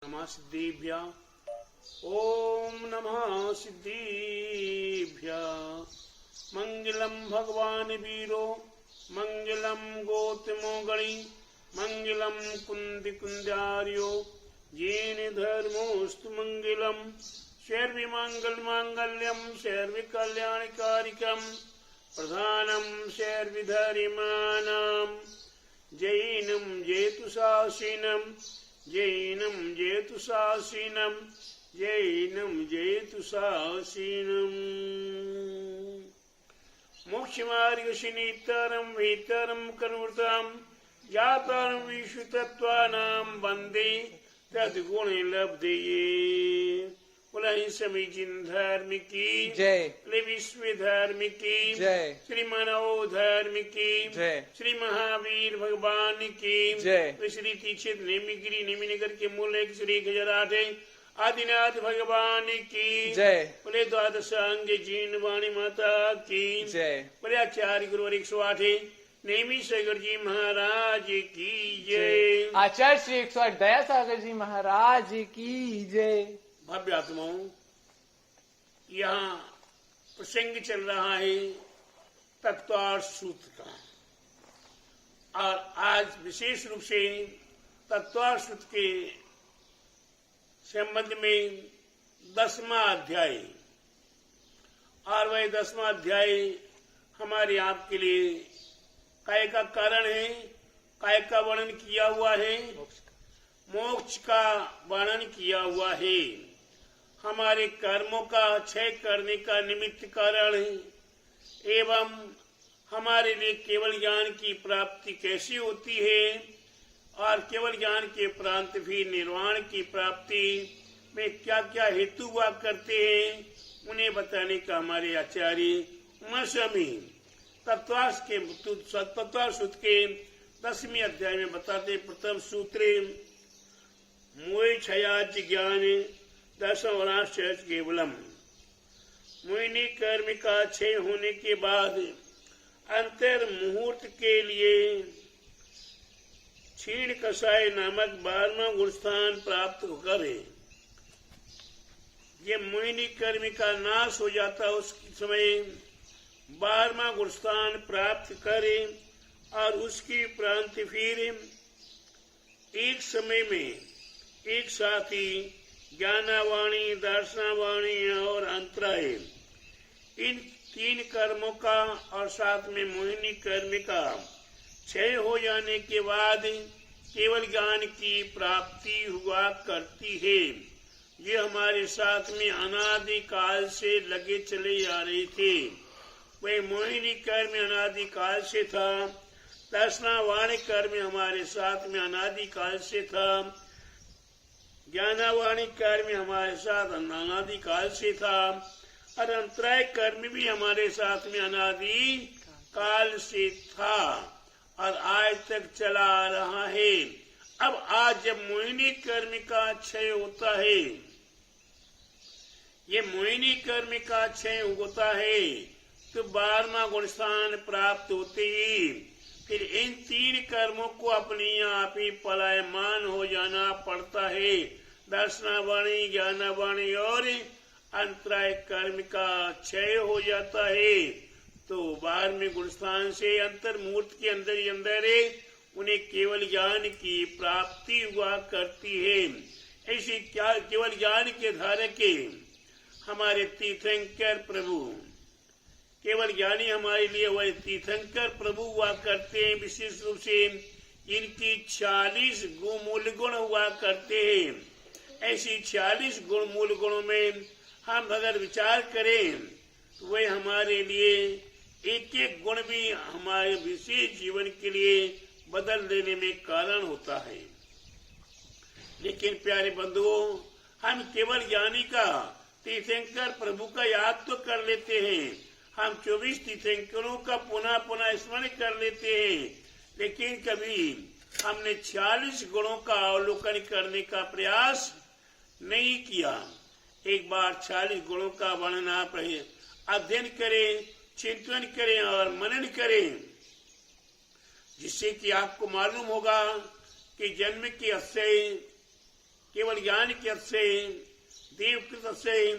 नमः सिद्धिभ्यः। ओम नमः सिद्धिभ्यः। मंगलम भगवान वीरो मंगलम गौतमो गणी मंगलम कुंद कुंदार्यो येन धर्मोस्तु मंगलम सर्व मंगल मांगल्यम सर्व कल्याणकारिकम प्रधानम सर्व धर्माणाम जैनम जेतु शासीनम जैनम जेतु शासीनम जैनम जेतु शासीनम। मोक्ष मार्ग शनितरम वेतरम करुणताम जातरम विश्वतत्वानाम वंदे तद्गुण लब्धये। बोले समीचीन धर्म की जय, विश्व धर्म की जय, श्री मानव धर्म की जय, श्री महावीर भगवान की जय। श्री तीक्षित नेमिगिरी नेमिनगर के मूल श्री गजराठे आदिनाथ भगवान की जय, बोले द्वादश अंग जीन वाणी माता की जय, बोले आचार्य गुरुवर 108 नेमी सागर जी महाराज की जय। आचार्य श्री 108 दया सागर जी महाराज की जय। भव्य आत्माओं, यहाँ प्रसंग चल रहा है तत्वार्थ सूत्र का, और आज विशेष रूप से तत्वार्थ सूत्र के संबंध में 10वां अध्याय, और वह 10वां अध्याय हमारे आपके लिए काय का कारण है, काय का वर्णन किया हुआ है, मोक्ष का वर्णन किया हुआ है, हमारे कर्मों का क्षय करने का निमित्त कारण है, एवं हमारे लिए केवल ज्ञान की प्राप्ति कैसी होती है, और केवल ज्ञान के उपरांत भी निर्वाण की प्राप्ति में क्या क्या हेतु हुआ करते हैं, उन्हें बताने का हमारे आचार्य उमा स्वामी तत्वार्थ सूत्र के 10वें अध्याय में बताते। प्रथम सूत्र मोह क्षयाच ज्ञान दशवराश केवलम। मोहिनी कर्म का क्षय होने के बाद अंतर मुहूर्त के लिए क्षीण कषाय नामक 12वां गुणस्थान प्राप्त करे। ये मोहिनी कर्म का नाश हो जाता उस समय 12वां गुणस्थान प्राप्त करे, और उसकी उपरांत फिर एक समय में एक साथ ही ज्ञानावाणी, दर्शनावाणी और अंतराय, इन 3 कर्मों का और साथ में मोहिनी कर्म का क्षय हो जाने के बाद केवल ज्ञान की प्राप्ति हुआ करती है। ये हमारे साथ में अनादि काल से लगे चले आ रहे थे। वह मोहिनी कर्म अनादि काल से था, दर्शनावाणी कर्म हमारे साथ में अनादि काल से था, ज्ञानावाणी कर्म हमारे साथ अनादि काल से था, और अंतराय कर्म भी हमारे साथ में अनादि काल से था, और आज तक चला आ रहा है। अब आज जब मोहिनी कर्म का क्षय होता है, ये मोहिनी कर्म का क्षय होता है, तो 12वां गुणस्थान प्राप्त होते ही फिर इन 3 कर्मों को अपने आप ही पलायमान हो जाना पड़ता है। दर्शनावाणी, ज्ञानावाणी और अंतराय कर्म का क्षय हो जाता है, तो 12वें गुणस्थान से अंतर मुहूर्त के अंदर ही अंदर उन्हें केवल ज्ञान की प्राप्ति हुआ करती है। ऐसी क्या केवल ज्ञान के धारक हमारे तीर्थंकर प्रभु, केवल ज्ञानी हमारे लिए वह तीर्थंकर प्रभु हुआ करते हैं। विशेष रूप से इनकी 40 मूल गुण हुआ करते हैं। ऐसी 40 मूल गुणों में हम अगर विचार करें तो वह हमारे लिए एक एक गुण भी हमारे विशेष जीवन के लिए बदल देने में कारण होता है। लेकिन प्यारे बंधुओं, हम केवल ज्ञानी का, तीर्थंकर प्रभु का याद तो कर लेते हैं, हम 24 तीर्थंकरों का पुनः पुनः स्मरण कर लेते हैं, लेकिन कभी हमने 40 गुणों का अवलोकन करने का प्रयास नहीं किया। एक बार 40 गुणों का वर्णन आप अध्ययन करें, चिंतन करें और मनन करें, जिससे कि आपको मालूम होगा कि जन्म के अक्षय केवल ज्ञान के अर्थ से, देवकृत अर्थ से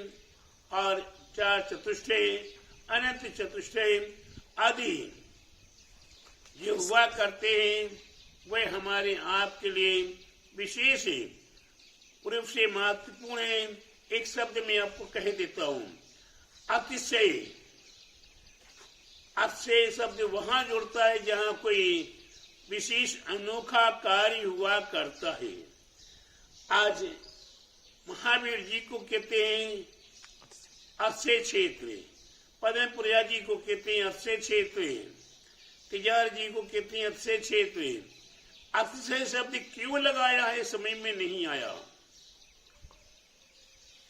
और चार चतुष्टय, अनंत चतुष्टय आदि जो हुआ करते हैं वह हमारे आपके लिए विशेष रूप से महत्वपूर्ण है। एक शब्द में आपको कह देता हूं, अतिशय। अतिशय शब्द वहां जुड़ता है जहां कोई विशेष अनोखा कार्य हुआ करता है। आज महावीर जी को कहते हैं अक्षय क्षेत्र, पद्म पुरिया जी को कहते हैं अक्षय क्षेत्र, तिजार जी को कहते हैं अक्षय क्षेत्र। अक्षय शब्द क्यों लगाया है समझ में नहीं आया।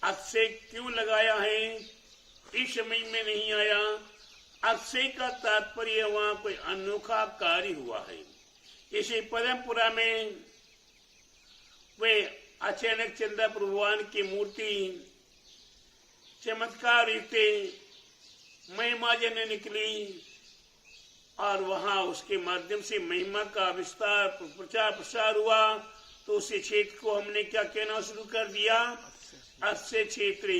अक्षय क्यों लगाया है इस समझ में नहीं आया। अक्षय का तात्पर्य वहां कोई अनोखा कार्य हुआ है। जैसे पद्मपुरा में वे अचानक चंद्र भगवान की मूर्ति चमत्कार युक्त महिमा जन निकली और वहां उसके माध्यम से महिमा का विस्तार प्रचार प्रसार हुआ, तो उस क्षेत्र को हमने क्या कहना शुरू कर दिया, अक्षय क्षेत्र।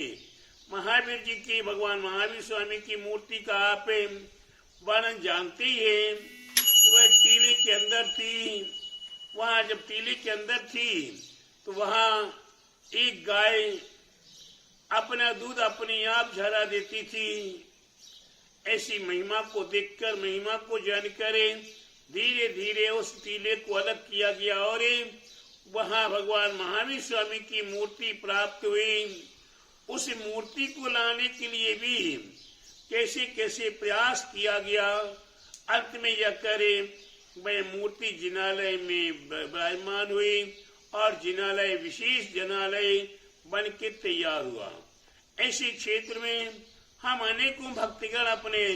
महावीर जी की, भगवान महावीर स्वामी की मूर्ति का आप वर्णन जानते ही है कि वह टीले के अंदर थी। वहां जब टीले के अंदर थी तो वहां एक गाय अपना दूध अपने आप झरा देती थी। ऐसी महिमा को देखकर, महिमा को जानकर धीरे धीरे उस टीले को अलग किया गया और वहां भगवान महावीर स्वामी की मूर्ति प्राप्त हुई। उस मूर्ति को लाने के लिए भी कैसे कैसे प्रयास किया गया। अंत में जाकर वह मूर्ति जिनालय में विराजमान हुई और जिनालय विशेष जनालय बन के तैयार हुआ। ऐसे क्षेत्र में हम अनेकों भक्तगण अपने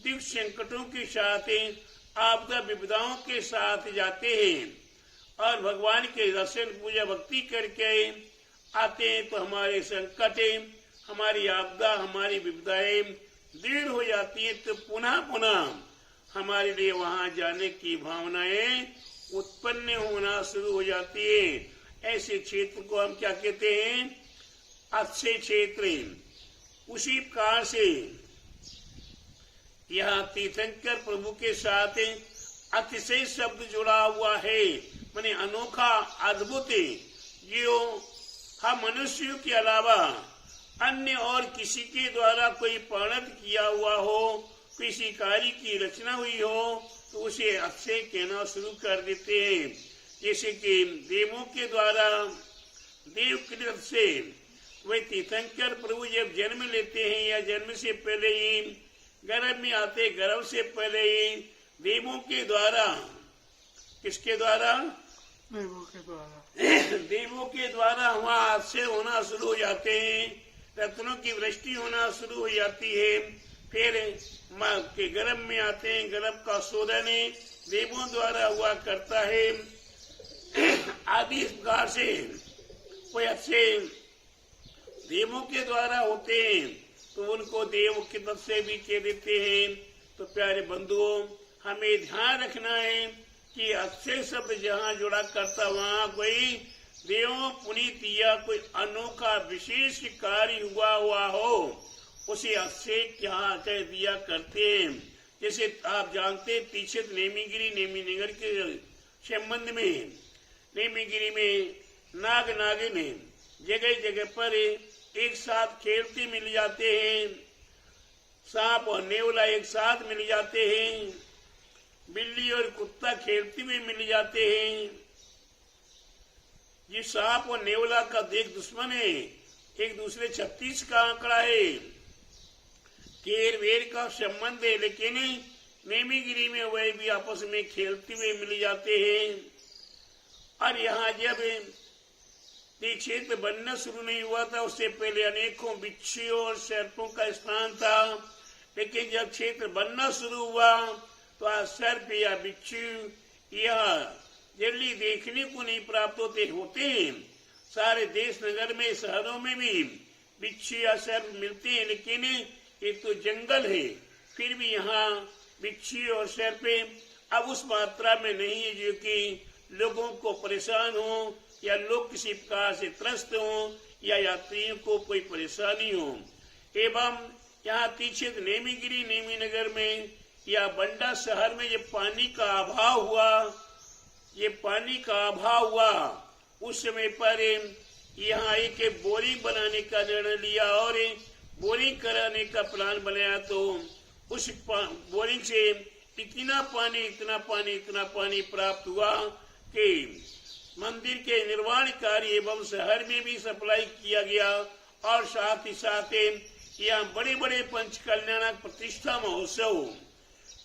दुख संकटों के साथ, आपदा विपदाओं के साथ जाते हैं और भगवान के दर्शन पूजा भक्ति करके आते हैं, तो हमारे संकट, हमारी आपदा, हमारी विपदाएं दूर हो जाती है। तो पुनः पुनः हमारे लिए वहां जाने की भावनाएं उत्पन्न होना शुरू हो जाती है। ऐसे क्षेत्र को हम क्या कहते हैं, अक्षय क्षेत्र। उसी प्रकार से यहाँ तीर्थंकर प्रभु के साथ अतिशय शब्द जुड़ा हुआ है, माने अनोखा, अद्भुत, जो हम मनुष्यों के अलावा अन्य और किसी के द्वारा कोई प्रणत किया हुआ हो, किसी कार्य की रचना हुई हो, तो उसे अक्षय कहना शुरू कर देते हैं। जैसे कि देवों के द्वारा देवकृत से वे तीर्थंकर प्रभु जब जन्म लेते हैं या जन्म से पहले ही गर्भ में आते, गर्भ से पहले ही देवों के द्वारा, किसके द्वारा, देवों के द्वारा वहाँ अक्षय होना शुरू हो जाते हैं, रत्नों की वृष्टि होना शुरू हो जाती है। फिर माँ के गर्भ में आते हैं, गर्भ का शोधन देवों द्वारा हुआ करता है। आदि इस प्रकार से कोई अक्षय देवों के द्वारा होते हैं, तो उनको देव की तरफ से भी कह देते हैं। तो प्यारे बंधुओं, हमें ध्यान रखना है कि अक्षय शब्द जहाँ जुड़ा करता वहाँ कोई देवों पुनीत या कोई अनोखा विशेष कार्य हुआ हो, उसे अक्षय क्या कह दिया करते हैं। जैसे आप जानते हैं पीछे नेमीगिरी, नेमीनगर के संबंध में, नेमीगिरी में नाग नागिन जगह जगह पर एक साथ खेलते मिल जाते हैं, सांप और नेवला एक साथ मिल जाते हैं, बिल्ली और कुत्ता खेलते हुए मिल जाते हैं। ये सांप और नेवला का देख दुश्मन है, एक दूसरे 36 का आंकड़ा है, केर वेर का संबंध है, लेकिन नेमीगिरी में वह भी आपस में खेलते हुए मिल जाते हैं। और यहाँ जब ये क्षेत्र बनना शुरू नहीं हुआ था, उससे पहले अनेकों बिच्छुओं और सर्पों का स्थान था, लेकिन जब क्षेत्र बनना शुरू हुआ तो आज सर्प या बिच्छू यह जल्दी देखने को नहीं प्राप्त होते हैं। सारे देश नगर में, शहरों में भी बिच्छू या सर्प मिलते हैं, लेकिन एक तो जंगल है, फिर भी यहाँ बिच्छू और सर्प अब उस मात्रा में नहीं है जो कि लोगों को परेशान हो, या लोग किसी प्रकार से त्रस्त हो या यात्रियों को कोई परेशानी हो। एवं यहाँ तीक्षित नेमीगिरी नेमी नगर में या बंडा शहर में ये पानी का अभाव हुआ, उस समय पर यहाँ एक बोरिंग बनाने का निर्णय लिया और बोरिंग कराने का प्लान बनाया। तो उस बोरिंग से इतना पानी प्राप्त हुआ कि मंदिर के निर्माण कार्य एवं शहर में भी सप्लाई किया गया। और साथ ही साथ यहाँ बड़े बड़े पंच कल्याणक प्रतिष्ठा महोत्सव,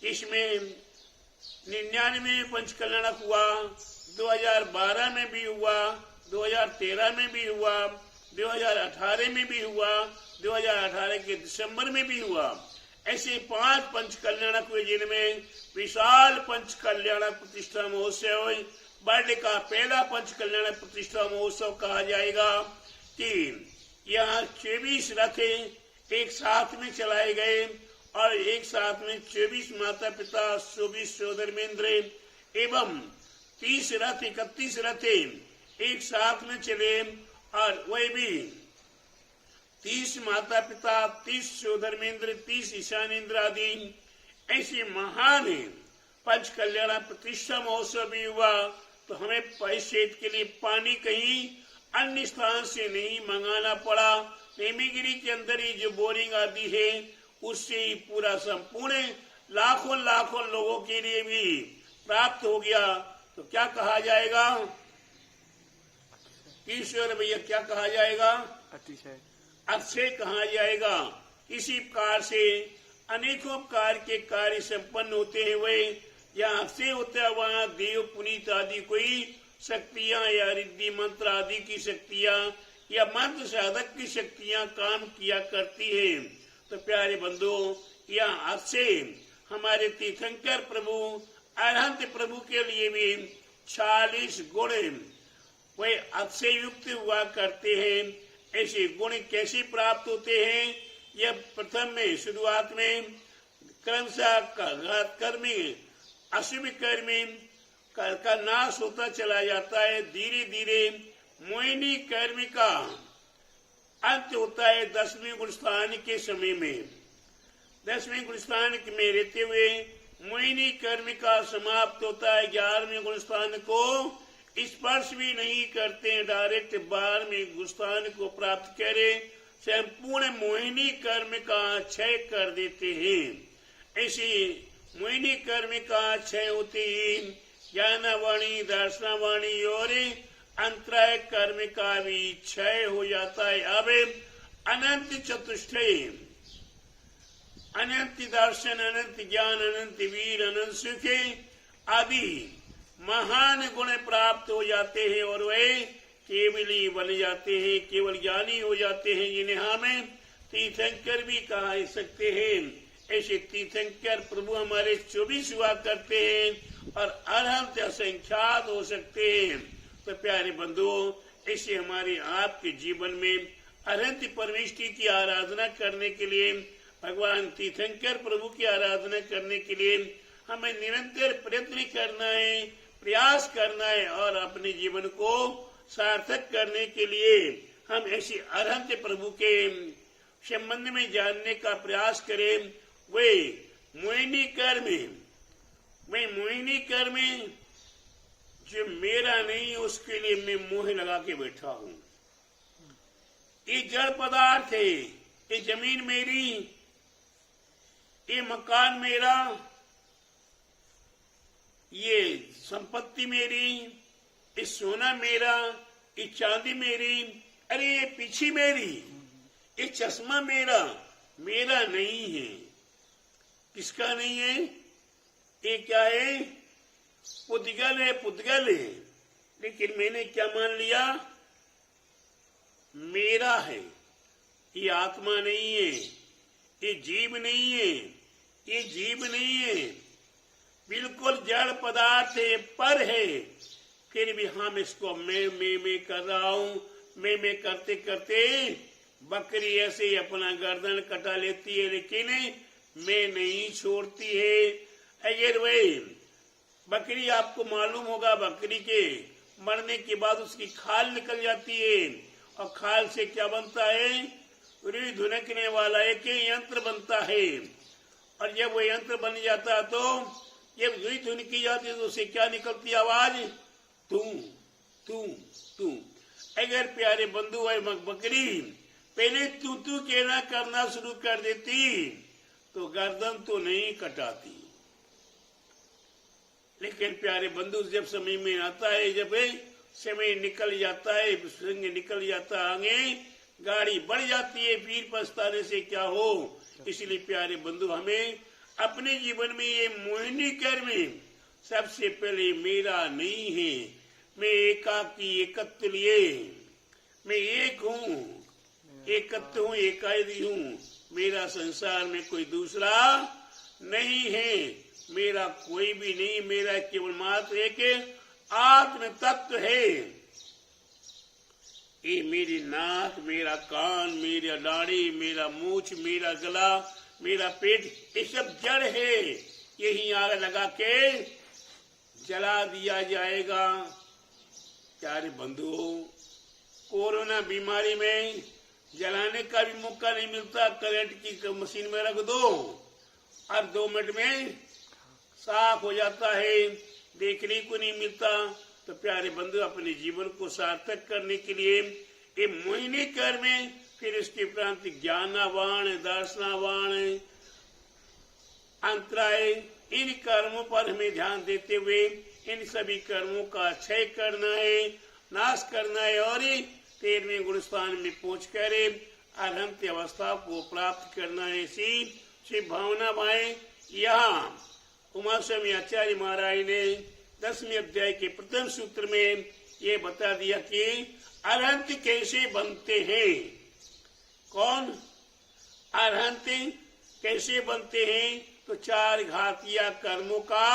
इसमें 99 पंच कल्याणक हुआ, 2012 में भी हुआ, 2013 में भी हुआ, 2018 में भी हुआ, 2018 के दिसंबर में भी हुआ। ऐसे 5 पंच कल्याणक हुए, जिनमें विशाल पंच कल्याणक प्रतिष्ठा महोत्सव वर्ल्ड का पहला पंच कल्याणक प्रतिष्ठा महोत्सव कहा जाएगा कि यहाँ 24 रथ एक साथ में चलाए गए और एक साथ में 24 माता पिता, 24 सोदरमेंद्र एवं 31 रथ एक साथ में चले। और वही भी 30 माता पिता, 30 सोदरमेंद्र, 30 ईशानेन्द्र आदि ऐसे महान पंच कल्याण प्रतिष्ठा महोत्सव भी हुआ। तो हमें पैसे के लिए पानी कहीं अन्य स्थान से नहीं मंगाना पड़ा। नेमीगिरी के अंदर ही जो बोरिंग आदि है, उससे ही पूरा संपूर्ण लाखों लोगों के लिए भी प्राप्त हो गया। तो क्या कहा जाएगा ईश्वर भैया, क्या कहा जाएगा? अक्षय कहा जाएगा। इसी प्रकार से अनेकों प्रकार के कार्य संपन्न होते हैं। वे यहाँ अक्षय होता है, वहाँ देव पुनीत आदि कोई शक्तियाँ या रिद्धि मंत्र आदि की शक्तियाँ या मंत्र साधक की शक्तियाँ काम किया करती है। तो प्यारे बंधुओं, यहाँ अक्षय हमारे तीर्थंकर प्रभु अरहंत प्रभु के लिए भी 40 गुण वे अक्षय युक्त हुआ करते हैं। ऐसे गुण कैसे प्राप्त होते हैं? यह प्रथम में शुरुआत में क्रमशः कर्मी अशुभ कर्मी का नाश होता चला जाता है। धीरे धीरे मोहिनी कर्म का अंत होता है 10वें गुण स्थान के समय में। 10वें गुण स्थान में रहते हुए मोहिनी कर्म का समाप्त होता है। 11वें गुण स्थान को स्पर्श भी नहीं करते, डायरेक्ट 12वें गुण स्थान को प्राप्त करे संपूर्ण मोहिनी कर्म का क्षय कर देते हैं। ऐसे मोहिनी कर्म का क्षय होते ही ज्ञानवाणी, दर्शनवाणी और अंतराय कर्म का भी क्षय हो जाता है। अब अनंत चतुष्टय, अनंत दर्शन, अनंत ज्ञान, अनंत वीर, अनंत सुख आदि महान गुण प्राप्त हो जाते हैं और वे केवली बन जाते हैं, केवल ज्ञानी हो जाते हैं, जिन्हें हमें तीर्थंकर भी कहा सकते हैं। ऐसे तीर्थंकर प्रभु हमारे 24 हुआ करते हैं और अनंत असंख्यात हो सकते हैं। तो प्यारे बंधुओं, ऐसे हमारे आपके जीवन में अनंत परमेष्टि की आराधना करने के लिए, भगवान तीर्थंकर प्रभु की आराधना करने के लिए हमें निरंतर प्रयत्न करना है, प्रयास करना है और अपने जीवन को सार्थक करने के लिए हम ऐसे अरहंत प्रभु के संबंध में जानने का प्रयास करें। वे मोहिनी कर्म जो मेरा नहीं, उसके लिए मैं मोह लगा के बैठा हूँ। ये जड़ पदार्थ है, ये जमीन मेरी, ये मकान मेरा, ये संपत्ति मेरी, ये सोना मेरा, ये चांदी मेरी, अरे ये पीछी मेरी, ये चश्मा मेरा, मेरा नहीं है। किसका नहीं है? ये क्या है? पुद्गल है। लेकिन मैंने क्या मान लिया? मेरा है। ये आत्मा नहीं है, ये जीव नहीं है, ये जीव नहीं है, बिल्कुल जड़ पदार्थ है, पर है। फिर भी हम इसको मैं कर रहा हूँ। मैं करते करते बकरी ऐसे ही अपना गर्दन कटा लेती है, लेकिन मैं नहीं छोड़ती है। अगर वही बकरी, आपको मालूम होगा बकरी के मरने के बाद उसकी खाल निकल जाती है और खाल से क्या बनता है? रुई धुनकने वाला एक यंत्र बनता है। और जब वो यंत्र बन जाता तो जब रुई धुनकी जाती है तो उससे क्या निकलती आवाज? तू तू तू। अगर प्यारे बंधु है बकरी पहले तू तू कहना करना शुरू कर देती तो गर्दन तो नहीं कटाती, लेकिन प्यारे बंधु जब समय में आता है, जब समय निकल जाता है, संग निकल जाता आगे, गाड़ी बढ़ जाती है, फिर पछताने से क्या हो। इसलिए प्यारे बंधु हमें अपने जीवन में ये मोहिनी कर्म सबसे पहले मेरा नहीं है, मैं एकाकी एकत्व लिए, मैं एक हूँ, एकत्व हूँ, एकाकी हूँ, मेरा संसार में कोई दूसरा नहीं है, मेरा कोई भी नहीं, मेरा केवल मात्र एक आत्म तत्व है। ये मेरी नाक, मेरा कान, मेरा दाढ़ी, मेरा मूछ, मेरा गला, मेरा पेट, ये सब जड़ है, यही आग लगा के जला दिया जाएगा। प्यारे बंधुओं, कोरोना बीमारी में जलाने का भी मौका नहीं मिलता, करंट की मशीन में रख दो और 2 मिनट में साफ हो जाता है, देखने को नहीं मिलता। तो प्यारे बंधु अपने जीवन को सार्थक करने के लिए ये मोहिनी कर्म में, फिर इसके उपरांत ज्ञानावान, दर्शनावान, अंतराय, इन कर्मों पर हमें ध्यान देते हुए इन सभी कर्मों का क्षय करना है, नाश करना है और 13वें गुण स्थान में पहुंचकर अनंत अवस्था को प्राप्त करना है। ऐसी भावना भाई यहाँ उमा स्वामी आचार्य महाराज ने 10वें अध्याय के प्रथम सूत्र में ये बता दिया कि अरहंत कैसे बनते हैं। कौन अरहंत कैसे बनते हैं? तो 4 घातिया कर्मों का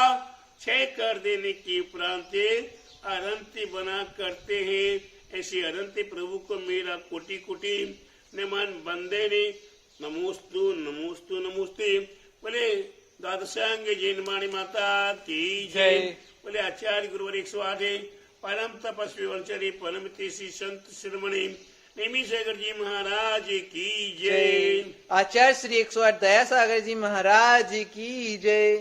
क्षय कर देने के उपरांत अरहंत बना करते हैं। ऐसे अरहंत प्रभु को मेरा कोटि कोटि नमन बंदे ने नमोस्तु नमोस्तु नमोस्ते। बोले द्वादशांग जैनवाणी माता की जय। बोले आचार्य गुरुवर 108 परम तपस्वी वंचरी परम तेसी संत शिरोमणि निमिषागर जी महाराज की जय। आचार्य श्री 108 दया सागर जी महाराज की जय।